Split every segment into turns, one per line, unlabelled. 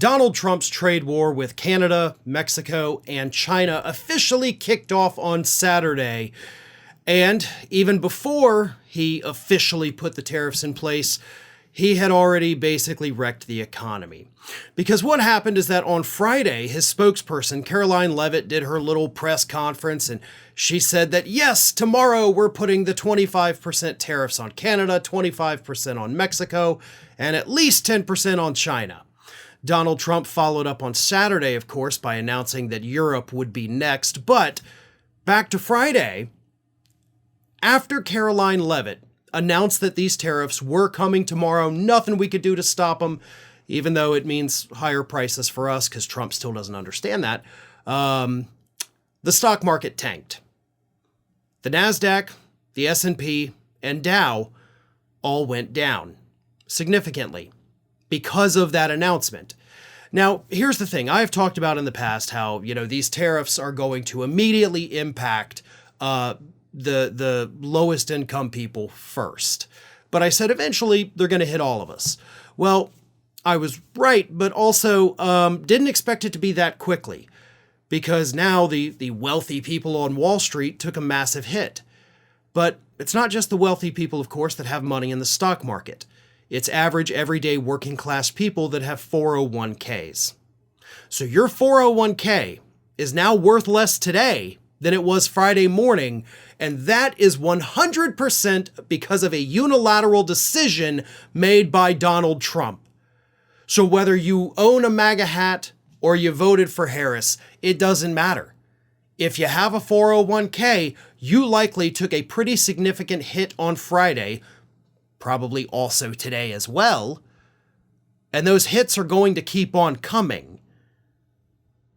Donald Trump's trade war with Canada, Mexico, and China officially kicked off on Saturday. And even before he officially put the tariffs in place, he had already basically wrecked the economy. Because what happened is that on Friday, his spokesperson, Karoline Leavitt, did her little press conference, and she said that, yes, tomorrow we're putting the 25% tariffs on Canada, 25% on Mexico, and at least 10% on China. Donald Trump followed up on Saturday, of course, by announcing that Europe would be next. But back to Friday, after Karoline Leavitt announced that these tariffs were coming tomorrow, nothing we could do to stop them, even though it means higher prices for us because Trump still doesn't understand that, the stock market tanked. The NASDAQ, the S&P, and Dow all went down significantly because of that announcement. Now, here's the thing. I've talked about in the past how, these tariffs are going to immediately impact the lowest income people first. But I said eventually they're going to hit all of us. Well, I was right, but also didn't expect it to be that quickly, because now the wealthy people on Wall Street took a massive hit. But it's not just the wealthy people, of course, that have money in the stock market. It's average, everyday working class people that have 401ks. So your 401k is now worth less today than it was Friday morning, and that is 100% because of a unilateral decision made by Donald Trump. So whether you own a MAGA hat or you voted for Harris, it doesn't matter. If you have a 401k, you likely took a pretty significant hit on Friday, probably also today as well, and those hits are going to keep on coming.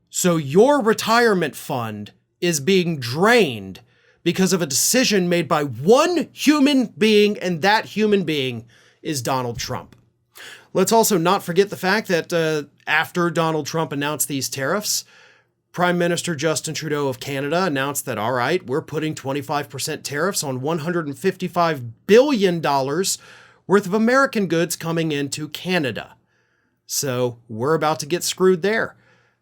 So your retirement fund is being drained because of a decision made by one human being, and that human being is Donald Trump. Let's also not forget the fact that after Donald Trump announced these tariffs, Prime Minister Justin Trudeau of Canada announced that, all right, we're putting 25% tariffs on $155 billion worth of American goods coming into Canada. So we're about to get screwed there.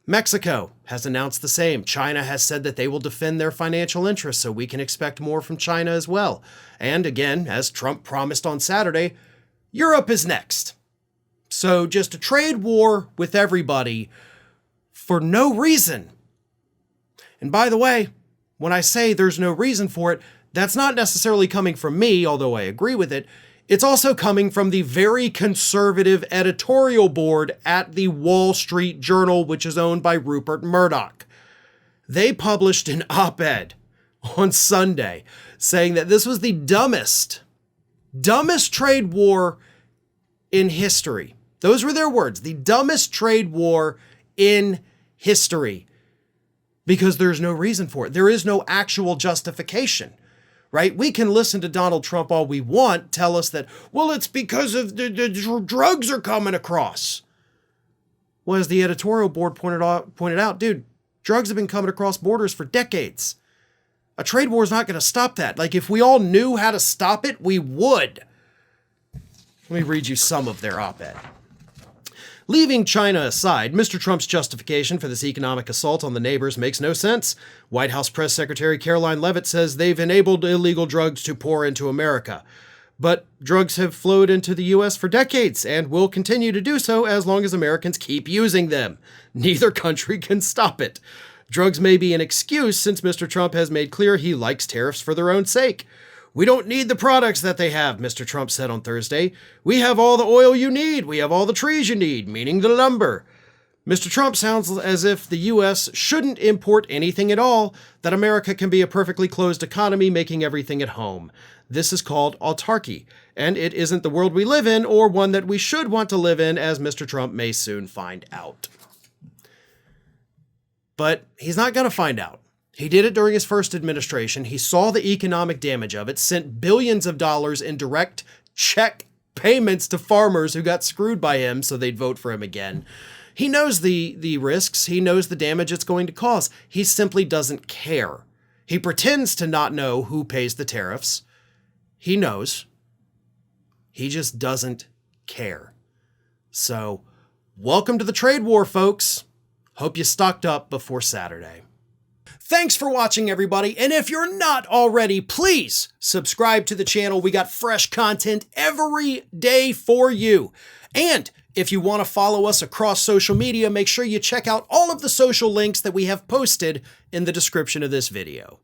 Mexico has announced the same. China has said that they will defend their financial interests, so we can expect more from China as well. And again, as Trump promised on Saturday, Europe is next. So just a trade war with everybody for no reason. And by the way, when I say there's no reason for it, that's not necessarily coming from me, although I agree with it. It's also coming from the very conservative editorial board at the Wall Street Journal, which is owned by Rupert Murdoch. They published an op-ed on Sunday saying that this was the dumbest trade war in history. Those were their words, the dumbest trade war in history, because there's no reason for it. There is no actual justification. Right? We can listen to Donald Trump all we want, tell us that, well, it's because of the drugs are coming across. Well, as the editorial board pointed out, dude, drugs have been coming across borders for decades. A trade war is not going to stop that. Like, if we all knew how to stop it, we would. Let me read you some of their op-ed. Leaving China aside, Mr. Trump's justification for this economic assault on the neighbors makes no sense. White House Press Secretary Karoline Leavitt says they've enabled illegal drugs to pour into America. But drugs have flowed into the U.S. for decades and will continue to do so as long as Americans keep using them. Neither country can stop it. Drugs may be an excuse since Mr. Trump has made clear he likes tariffs for their own sake. We don't need the products that they have, Mr. Trump said on Thursday. We have all the oil you need. We have all the trees you need, meaning the lumber. Mr. Trump sounds as if the U.S. shouldn't import anything at all, that America can be a perfectly closed economy making everything at home. This is called autarky, and it isn't the world we live in or one that we should want to live in, as Mr. Trump may soon find out. But he's not going to find out. He did it during his first administration. He saw the economic damage of it, sent billions of dollars in direct check payments to farmers who got screwed by him so they'd vote for him again. He knows the risks. He knows the damage it's going to cause. He simply doesn't care. He pretends to not know who pays the tariffs. He knows. He just doesn't care. So welcome to the trade war, folks. Hope you stocked up before Saturday. Thanks for watching, everybody, and if you're not already, please subscribe to the channel. We got fresh content every day for you. And if you want to follow us across social media, make sure you check out all of the social links that we have posted in the description of this video.